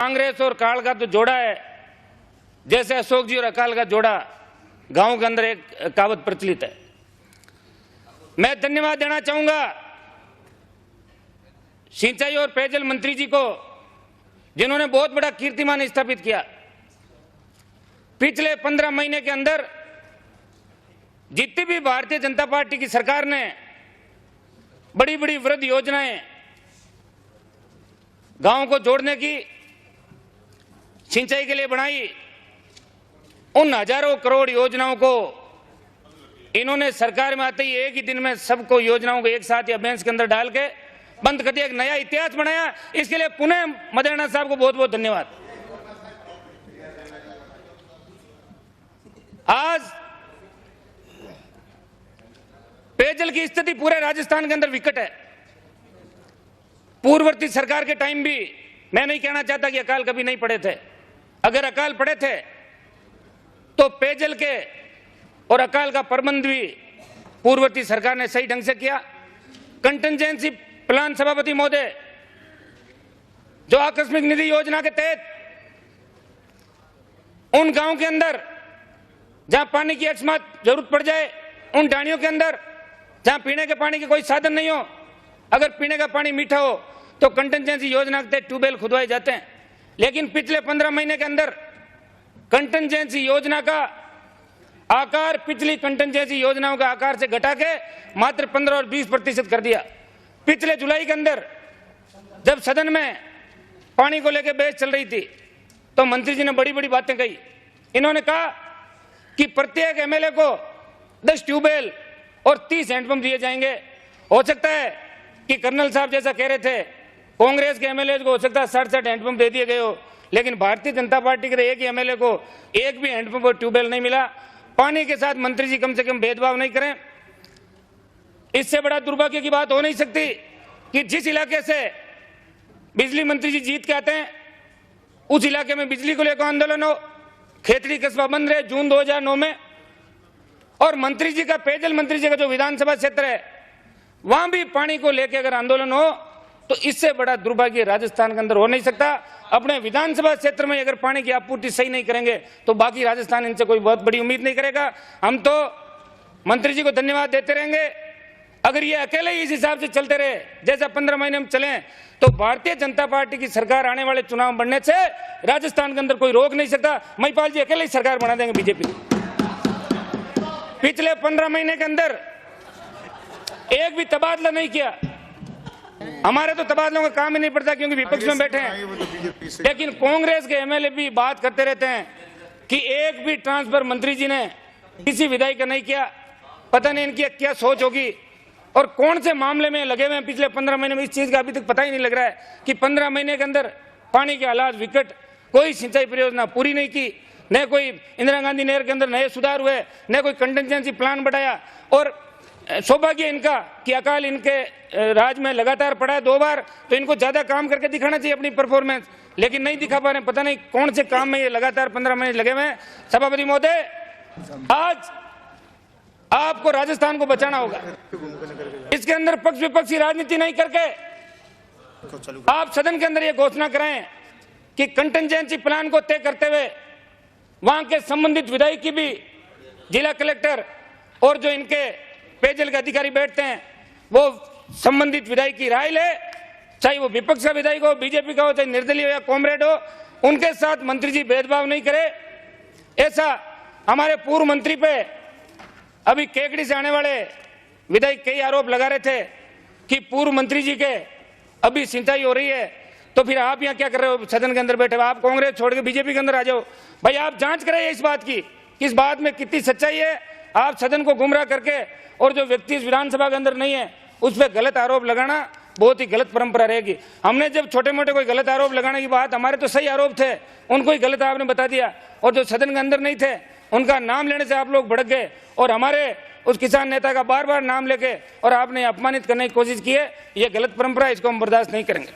कांग्रेस और काल का तो जोड़ा है, जैसे अशोक जी और अकाल का जोड़ा गांव के अंदर एक कहावत प्रचलित है। मैं धन्यवाद देना चाहूंगा सिंचाई और पेयजल मंत्री जी को, जिन्होंने बहुत बड़ा कीर्तिमान स्थापित किया। पिछले 15 महीने के अंदर जितनी भी भारतीय जनता पार्टी की सरकार ने बड़ी बड़ी वृहद योजनाएं गांव को जोड़ने की, सिंचाई के लिए बनाई, उन हजारों करोड़ योजनाओं को इन्होंने सरकार में आते ही एक ही दिन में सबको योजनाओं को एक साथ या बेंच के अंदर डाल के बंद कर दिया, एक नया इतिहास बनाया। इसके लिए पुनः मदेरणा साहब को बहुत बहुत धन्यवाद। आज पेयजल की स्थिति पूरे राजस्थान के अंदर विकट है। पूर्ववर्ती सरकार के टाइम भी, मैं नहीं कहना चाहता कि अकाल कभी नहीं पड़े थे, अगर अकाल पड़े थे तो पेयजल के और अकाल का प्रबंध भी पूर्ववर्ती सरकार ने सही ढंग से किया। कंटिजेंसी प्लान सभापति महोदय, जो आकस्मिक निधि योजना के तहत उन गांव के अंदर जहां पानी की अकस्मात जरूरत पड़ जाए, उन ढाणियों के अंदर जहां पीने के पानी के कोई साधन नहीं हो, अगर पीने का पानी मीठा हो तो कंटिजेंसी योजना के तहत ट्यूबवेल खुदवाए जाते हैं। लेकिन पिछले 15 महीने के अंदर कंटिजेंसी योजना का आकार पिछली कंटिजेंसी योजनाओं के आकार से घटा के मात्र 15 और 20% कर दिया। पिछले जुलाई के अंदर जब सदन में पानी को लेकर बहस चल रही थी तो मंत्री जी ने बड़ी बड़ी बातें कही। इन्होंने कहा कि प्रत्येक एमएलए को 10 ट्यूबवेल और 30 हैंडपंप दिए जाएंगे। हो सकता है कि कर्नल साहब जैसा कह रहे थे, कांग्रेस के एमएलए को हो सकता है 60 हैंडपंप दे दिए गए हो, लेकिन भारतीय जनता पार्टी के एक ही एमएलए को एक भी हैंडपंप और ट्यूबवेल नहीं मिला। पानी के साथ मंत्री जी कम से कम भेदभाव नहीं करें। इससे बड़ा दुर्भाग्य की बात हो नहीं सकती कि जिस इलाके से बिजली मंत्री जी जीत के आते हैं उस इलाके में बिजली को लेकर आंदोलन हो। खेतड़ी कस्बा बंद रहे जून 2009 में, और मंत्री जी का, पेयजल मंत्री जी का जो विधानसभा क्षेत्र है वहां भी पानी को लेकर अगर आंदोलन हो तो इससे बड़ा दुर्भाग्य राजस्थान के अंदर हो नहीं सकता। अपने विधानसभा क्षेत्र में अगर पानी की आपूर्ति सही नहीं करेंगे तो बाकी राजस्थान इनसे कोई बहुत बड़ी उम्मीद नहीं करेगा। हम तो मंत्री जी को धन्यवाद देते रहेंगे। अगर ये अकेले ही इस हिसाब से चलते रहे जैसा 15 महीने में चले तो भारतीय जनता पार्टी की सरकार आने वाले चुनाव बढ़ने से राजस्थान के अंदर कोई रोक नहीं सकता। महिपाल जी अकेले ही सरकार बना देंगे बीजेपी। पिछले 15 महीने के अंदर एक भी तबादला नहीं किया। हमारे तो तबादलों का काम ही नहीं पड़ता क्योंकि विपक्ष में बैठे हैं, लेकिन कांग्रेस के एमएलए भी बात करते रहते हैं कि एक भी ट्रांसफर मंत्री जी ने किसी विधायक का नहीं किया। पता नहीं इनकी क्या सोच होगी और कौन से मामले में लगे हुए हैं पिछले 15 महीने में। इस चीज का अभी तक पता ही नहीं लग रहा है कि 15 महीने के अंदर पानी के हालात विकट, कोई सिंचाई परियोजना पूरी नहीं की, न कोई इंदिरा गांधी नहर के अंदर नए सुधार हुए, न कोई कंटिजेंसी प्लान बढ़ाया। और सौभाग्य इनका कि अकाल इनके राज में लगातार पड़ा है 2 बार, तो इनको ज्यादा काम करके दिखाना चाहिए अपनी परफॉर्मेंस, लेकिन नहीं दिखा पा रहे। पता नहीं कौन से काम में ये लगातार 15 महीने लगे हुए हैं। सभापति महोदय, आज आपको राजस्थान को बचाना होगा। इसके अंदर पक्ष विपक्ष की राजनीति नहीं करके आप सदन के अंदर ये घोषणा कराएं कि कंटिजेंसी प्लान को तय करते हुए वहां के संबंधित विधायक की भी जिला कलेक्टर और जो इनके पेयजल के अधिकारी बैठते हैं वो संबंधित विधायक की राय ले, चाहे वो विपक्ष का विधायक हो, बीजेपी का हो, चाहे निर्दलीय हो या कॉमरेड हो, उनके साथ मंत्री जी भेदभाव नहीं करे। ऐसा हमारे पूर्व मंत्री पे अभी केकड़ी से आने वाले विधायक कई आरोप लगा रहे थे कि पूर्व मंत्री जी के अभी सिंचाई हो रही है, तो फिर आप यहाँ क्या कर रहे हो सदन के अंदर बैठे हो? आप कांग्रेस छोड़ के बीजेपी के अंदर आ जाओ। भाई आप जांच करें इस बात की, इस बात में कितनी सच्चाई है। आप सदन को गुमराह करके और जो व्यक्ति इस विधानसभा के अंदर नहीं है उस पर गलत आरोप लगाना बहुत ही गलत परंपरा रहेगी। हमने जब छोटे मोटे कोई गलत आरोप लगाने की बात, हमारे तो सही आरोप थे, उनको ही गलत आपने बता दिया, और जो सदन के अंदर नहीं थे उनका नाम लेने से आप लोग भड़क गए और हमारे उस किसान नेता का बार बार नाम लेके और आपने अपमानित करने की कोशिश की है। यह गलत परंपरा, इसको हम बर्दाश्त नहीं करेंगे।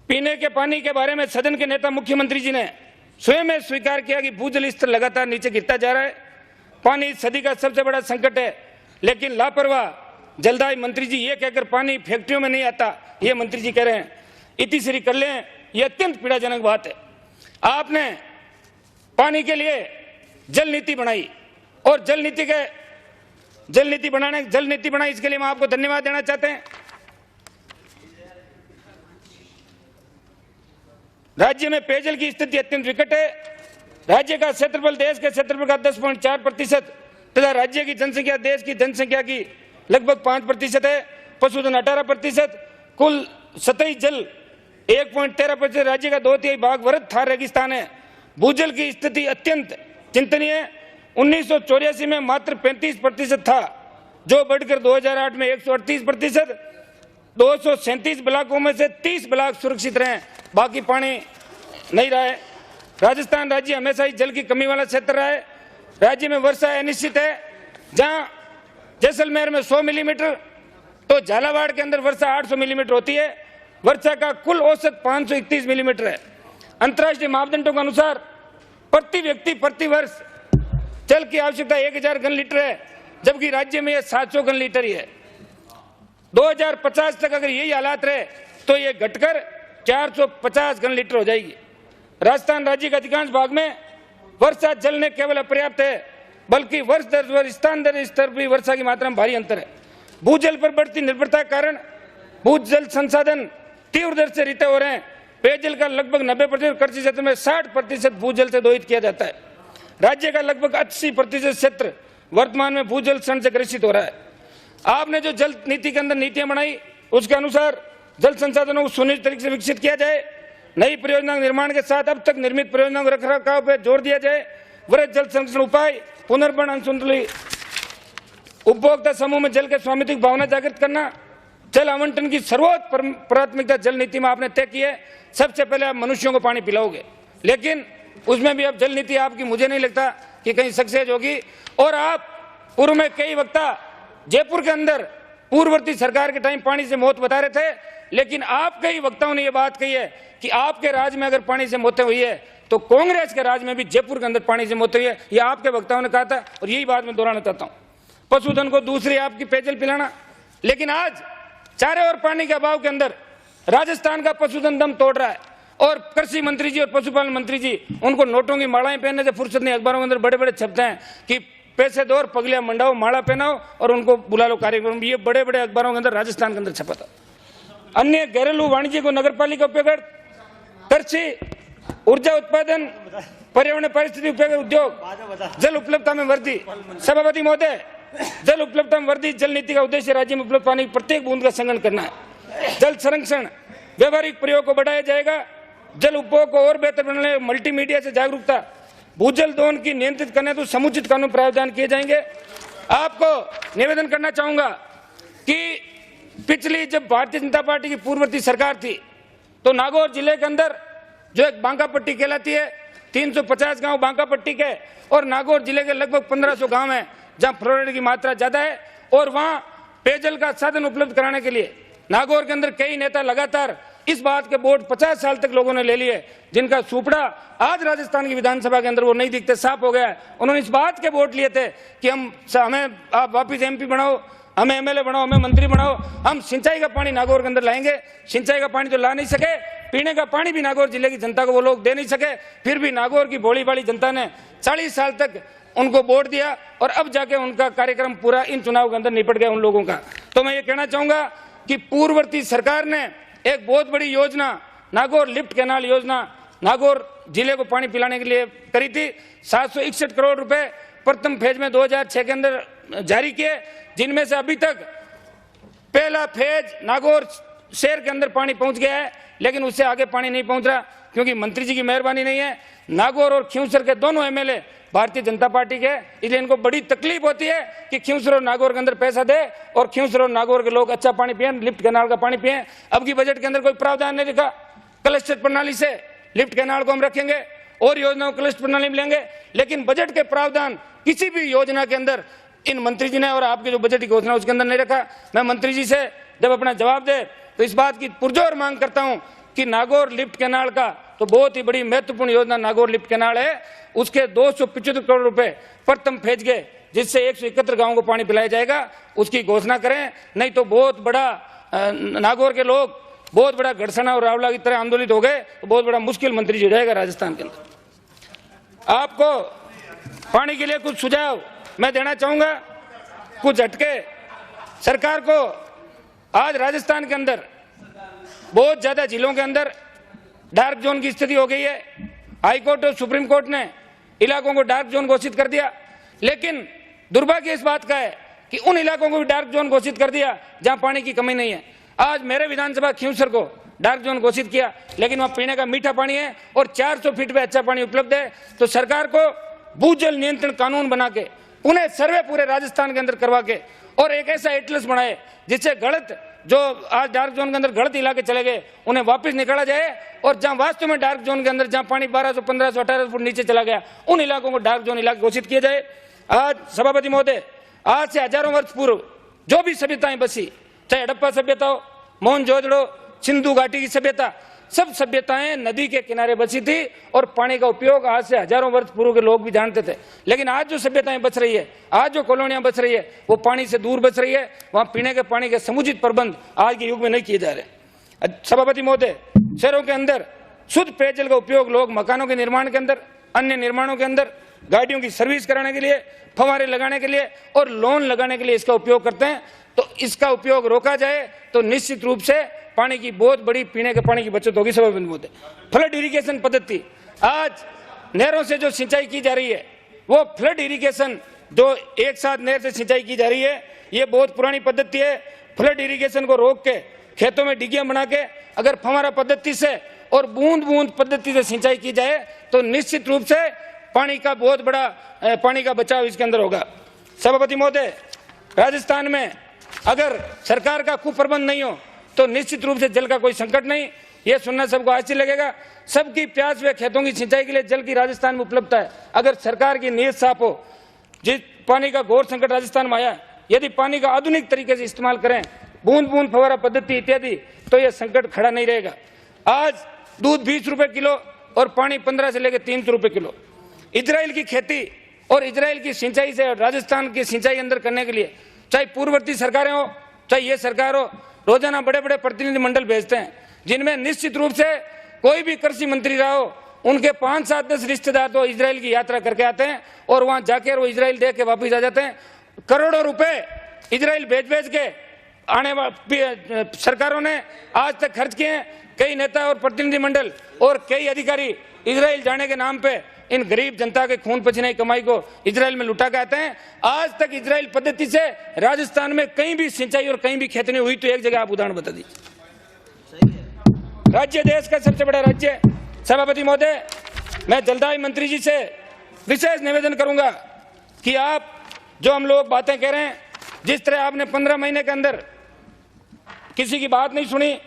पीने के पानी के बारे में सदन के नेता मुख्यमंत्री जी ने स्वयं स्वीकार किया कि भूजल स्तर लगातार नीचे गिरता जा रहा है। पानी इस सदी का सबसे बड़ा संकट है, लेकिन लापरवाह जलदाय मंत्री जी ये कहकर पानी फैक्ट्रियों में नहीं आता, ये मंत्री जी कह रहे हैं। इतिश्री कर लें, ये अत्यंत पीड़ाजनक बात है। आपने पानी के लिए जल नीति बनाई और जल नीति बनाई, इसके लिए हम आपको धन्यवाद देना चाहते हैं। राज्य में पेयजल की स्थिति अत्यंत विकट है। राज्य का क्षेत्रफल देश के क्षेत्रफल का 10.4% तथा राज्य की जनसंख्या देश की जनसंख्या की लगभग 5% है। पशुधन 18%, कुल सतही जल 1.13%। राज्य का 2/3 भाग वरद थार रेगिस्तान है। भूजल की स्थिति अत्यंत चिंतनीय है। 1984 में मात्र 35% था, जो बढ़कर 2008 में 138%। 237 ब्लॉकों में से 30 ब्लॉक सुरक्षित रहे, बाकी पानी नहीं रहा है। राजस्थान राज्य हमेशा ही जल की कमी वाला क्षेत्र रहा है। राज्य में वर्षा अनिश्चित है। जहां जैसलमेर में 100 मिलीमीटर तो झालावाड़ के अंदर वर्षा 800 मिलीमीटर होती है। वर्षा का कुल औसत 531 मिलीमीटर है। अंतर्राष्ट्रीय मापदंडों के अनुसार प्रति व्यक्ति प्रति वर्ष जल की आवश्यकता 1000 घन लीटर है, जबकि राज्य में यह 700 घन लीटर ही है। 2050 तक अगर यही हालात रहे तो ये घटकर 450 घन लीटर हो जाएगी। राजस्थान राज्य के अधिकांश भाग में वर्षा जल न केवल अपर्याप्त है, बल्कि वर्ष दर वर्ष स्थान दर स्तर भी वर्षा की मात्रा में भारी अंतर है। भूजल पर बढ़ती निर्भरता के कारण भूजल संसाधन तीव्र दर से रिते हो रहे हैं। पेयजल का लगभग 90%, कृषि क्षेत्र में 60% भूजल से दोहित किया जाता है। राज्य का लगभग 80% क्षेत्र वर्तमान में भूजल क्षरण से ग्रसित हो रहा है। आपने जो जल नीति के अंदर नीतियां बनाई, उसके अनुसार जल संसाधनों को सुनिश्चित तरीके से विकसित किया जाए। नई परियोजना निर्माण के साथ अब तक निर्मित परियोजनाओं के रखरखाव पर जोर दिया जाए। वृहद जल संरक्षण उपाय, पुनर्भरण, अनुसंतुलित उपभोक्ता समूह में जल के स्वामित्व की भावना जागृत करना, जल आवंटन की सर्वोच्च प्राथमिकता जल नीति में आपने तय की है। सबसे पहले आप मनुष्यों को पानी पिलाओगे, लेकिन उसमें भी अब जल नीति आपकी मुझे नहीं लगता कि कहीं सक्सेस होगी। और आप पूर्व में कई वक्ता जयपुर के अंदर पूर्ववर्ती सरकार के टाइम पानी से मौत बता रहे थे, लेकिन आप कई वक्ताओं ने यह बात कही है कि आपके राज में अगर पानी से मौतें हुई है तो कांग्रेस के राज में भी जयपुर के अंदर पानी से मौतें हुई है। यह आपके वक्ताओं ने कहा था और यही बात मैं दोहराना चाहता हूं। पशुधन को दूसरी आपकी पेयजल पिलाना, लेकिन आज चारे और पानी के अभाव के अंदर राजस्थान का पशुधन दम तोड़ रहा है। और कृषि मंत्री जी और पशुपालन मंत्री जी, उनको नोटों की मालाएं पहनने से फुर्सत नहीं। अखबारों के अंदर बड़े बड़े छपते हैं कि पैसे दो और पगलियां मंडाओ, माला पहनाओ और उनको बुला लो कार्यक्रम। ये बड़े बड़े अखबारों के अंदर राजस्थान के अंदर छपा था। अन्य घरेलू वाणिज्य को नगरपालिका उपयोग, कृषि, ऊर्जा उत्पादन, पर्यावरण परिस्थिति उपयोग, उद्योग, जल उपलब्धता में वृद्धि। सभापति महोदय, जल उपलब्धता में वृद्धि जल नीति का उद्देश्य राज्य में उपलब्ध पानी की प्रत्येक बूंद का संग्रहण करना है। जल संरक्षण व्यवहारिक प्रयोग को बढ़ाया जाएगा। जल उपभोग को और बेहतर बनाने मल्टीमीडिया से जागरूकता, भूजल दोहन की नियंत्रित करने तो समुचित कानून प्रावधान किए जाएंगे। आपको निवेदन करना चाहूंगा कि पिछली जब भारतीय जनता पार्टी की पूर्ववर्ती सरकार थी तो नागौर जिले के अंदर जो एक बांका पट्टी कहलाती है, 350 गांव बांका पट्टी के, और नागौर जिले के लगभग 1500 गांव हैं जहां फ्लोराइड की मात्रा ज्यादा है। और वहां पेयजल का साधन उपलब्ध कराने के लिए नागौर के अंदर कई नेता लगातार इस बात के बोर्ड 50 साल तक लोगों ने ले लिए, जिनका सुपड़ा आज राजस्थान की विधानसभा के अंदर वो नहीं दिखते, साफ हो गया है। उन्होंने इस बात के वोट लिए थे कि हमें आप वापिस एमपी बनाओ, हमें एमएलए बनाओ, हमें मंत्री बनाओ, हम सिंचाई का पानी नागौर के अंदर लाएंगे। सिंचाई का पानी तो ला नहीं सके, पीने का पानी भी नागौर जिले की जनता को वो लोग दे नहीं सके। फिर भी नागौर की भोली भाली जनता ने 40 साल तक उनको वोट दिया और अब जाके उनका कार्यक्रम पूरा इन चुनाव के अंदर निपट गया उन लोगों का। तो मैं ये कहना चाहूंगा कि पूर्ववर्ती सरकार ने एक बहुत बड़ी योजना नागौर लिफ्ट कैनाल योजना नागौर जिले को पानी पिलाने के लिए करी थी। 761 करोड़ रुपए प्रथम फेज में 2006 के अंदर जारी किए, जिनमें से अभी तक पहला फेज नागौर शहर के अंदर पानी पहुंच गया है, लेकिन उससे आगे पानी नहीं पहुंच रहा क्योंकि मंत्री जी की मेहरबानी नहीं है। नागौर और खिंवसर के दोनों एमएलए भारतीय जनता पार्टी के, इसलिए इनको बड़ी तकलीफ होती है कि खिंवसर और नागौर के अंदर पैसा दे और खिंवसर और नागौर के लोग अच्छा पानी पिए, लिफ्ट कैनाल का पानी पिए। अब की बजट के अंदर कोई प्रावधान नहीं लिखा। क्लस्टर प्रणाली से लिफ्ट कैनाल को हम रखेंगे और योजनाओं क्लस्टर प्रणाली में लेंगे, लेकिन बजट के प्रावधान किसी भी योजना के अंदर इन मंत्री जी ने और आपकी जो बजट की घोषणा उसके अंदर नहीं रखा। मैं मंत्री जी से जब अपना जवाब दे तो इस बात की पुरजोर मांग करता हूं कि नागौर लिफ्ट कैनाल का तो बहुत ही बड़ी महत्वपूर्ण योजना नागौर लिफ्ट कैनाल है, उसके 275 करोड़ रुपए प्रथम फेज के, जिससे 171 गांवों को पानी पिलाया जाएगा, उसकी घोषणा करें। नहीं तो बहुत बड़ा नागौर के लोग बहुत बड़ा गड़सना और रावला की तरह आंदोलित हो गए तो बहुत बड़ा मुश्किल मंत्री जी रहेगा राजस्थान के अंदर। आपको पानी के लिए कुछ सुझाव मैं देना चाहूंगा, कुछ झटके सरकार को। आज राजस्थान के अंदर बहुत ज्यादा जिलों के अंदर डार्क जोन की स्थिति हो गई है। हाईकोर्ट और सुप्रीम कोर्ट ने इलाकों को डार्क जोन घोषित कर दिया, लेकिन दुर्भाग्य इस बात का है कि उन इलाकों को भी डार्क जोन घोषित कर दिया जहां पानी की कमी नहीं है। आज मेरे विधानसभा खींवसर को डार्क जोन घोषित किया, लेकिन वहां पीने का मीठा पानी है और 400 फीट पे अच्छा पानी उपलब्ध है। तो सरकार को भूजल नियंत्रण कानून बना के उन्हें सर्वे पूरे राजस्थान के अंदर करवा के और एक ऐसा एटलस बनाए जिससे गलत जो आज डार्क जोन के अंदर गलत इलाके चले गए उन्हें वापस निकाला जाए, और जहां वास्तव में डार्क जोन के अंदर जहां पानी 1200, 1500, 1800 फुट नीचे चला गया उन इलाकों को डार्क जोन इलाके घोषित किए जाए। आज सभापति महोदय, आज से हजारों वर्ष पूर्व जो भी सभ्यताएं बसी, चाहे हड़प्पा सभ्यता हो, मोहनजोदड़ो, सिंधु घाटी की सभ्यता, सब सभ्यताएं नदी के किनारे बसी थी और पानी का उपयोग आज से हजारों वर्ष पूर्व के लोग भी जानते थे। लेकिन आज जो सभ्यताएं बच रही है, आज जो कॉलोनियां बच रही है, वो पानी से दूर बच रही है। वहां पीने के पानी के समुचित प्रबंध आज के युग में नहीं किए जा रहे। सभापति महोदय, शहरों के अंदर शुद्ध पेयजल का उपयोग लोग मकानों के निर्माण के अंदर, अन्य निर्माणों के अंदर, गाड़ियों की सर्विस कराने के लिए, फव्वारे लगाने के लिए और लोन लगाने के लिए इसका उपयोग करते हैं। तो इसका उपयोग रोका जाए तो निश्चित रूप से पानी की बहुत बड़ी पीने के पानी की बचत होगी। सभापति महोदय, फ्लड इरिगेशन पद्धति, आज नहरों से जो सिंचाई की जा रही है वो फ्लड इरिगेशन, जो एक साथ नहर से सिंचाई की जा रही है, ये बहुत पुरानी पद्धति है। फ्लड इरिगेशन को रोक के खेतों में डिगियां बना के अगर फव्वारा पद्धति से और बूंद बूंद पद्धति से सिंचाई की जाए तो निश्चित रूप से पानी का बहुत बड़ा पानी का बचाव इसके अंदर होगा। सभापति महोदय, राजस्थान में अगर सरकार का कुप्रबंध नहीं हो तो निश्चित रूप से जल का कोई संकट नहीं। यह सुनना सबको आश्चर्य लगेगा। सबकी प्यास व खेतों की सिंचाई के लिए जल की राजस्थान में उपलब्धता है। अगर सरकार की नीयत साफ हो, जिस पानी का घोर संकट राजस्थान में आया, यदि पानी का आधुनिक तरीके से इस्तेमाल करें, बूंद बूंद फव्वारा पद्धति इत्यादि, तो यह संकट खड़ा नहीं रहेगा। आज दूध 20 रुपए किलो और पानी 15 से लेकर 300 रुपए किलो। इजराइल की खेती और इजराइल की सिंचाई से राजस्थान की सिंचाई अंदर करने के लिए चाहे पूर्ववर्ती सरकारें हो चाहे ये सरकार हो, रोजाना बड़े बड़े प्रतिनिधि मंडल भेजते हैं, जिनमें निश्चित रूप से कोई भी कृषि मंत्री रहा हो, उनके 5, 7, 10 रिश्तेदार तो इजराइल की यात्रा करके आते हैं और वहां जाकर वो इजराइल देख के वापिस आ जाते हैं। करोड़ों रुपए इजराइल भेज के आने वाली सरकारों ने आज तक खर्च किए हैं। कई नेता और प्रतिनिधि मंडल और कई अधिकारी इजराइल जाने के नाम पे इन गरीब जनता के खून पसीने की कमाई को इजराइल में लुटा के आते हैं। आज तक इजराइल पद्धति से राजस्थान में कहीं भी सिंचाई और कहीं भी खेती नहीं हुई। तो एक जगह आप उदाहरण बता दीजिए। राज्य देश का सबसे बड़ा राज्य। सभापति महोदय, मैं जलदाय मंत्री जी से विशेष निवेदन करूंगा कि आप जो हम लोग बातें कह रहे हैं, जिस तरह आपने 15 महीने के अंदर किसी की बात नहीं सुनी,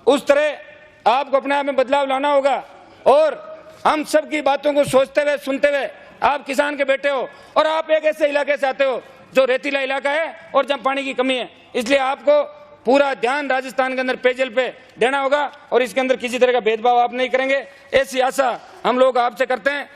उस तरह आपको अपने आप में बदलाव लाना होगा। और हम सब की बातों को सोचते हुए सुनते हुए, आप किसान के बेटे हो और आप एक ऐसे इलाके से आते हो जो रेतीला इलाका है और जहां पानी की कमी है, इसलिए आपको पूरा ध्यान राजस्थान के अंदर पेयजल पे देना होगा और इसके अंदर किसी तरह का भेदभाव आप नहीं करेंगे, ऐसी आशा हम लोग आपसे करते हैं।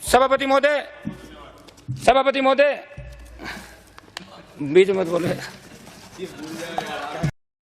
सभापति महोदय बीच मत बोले।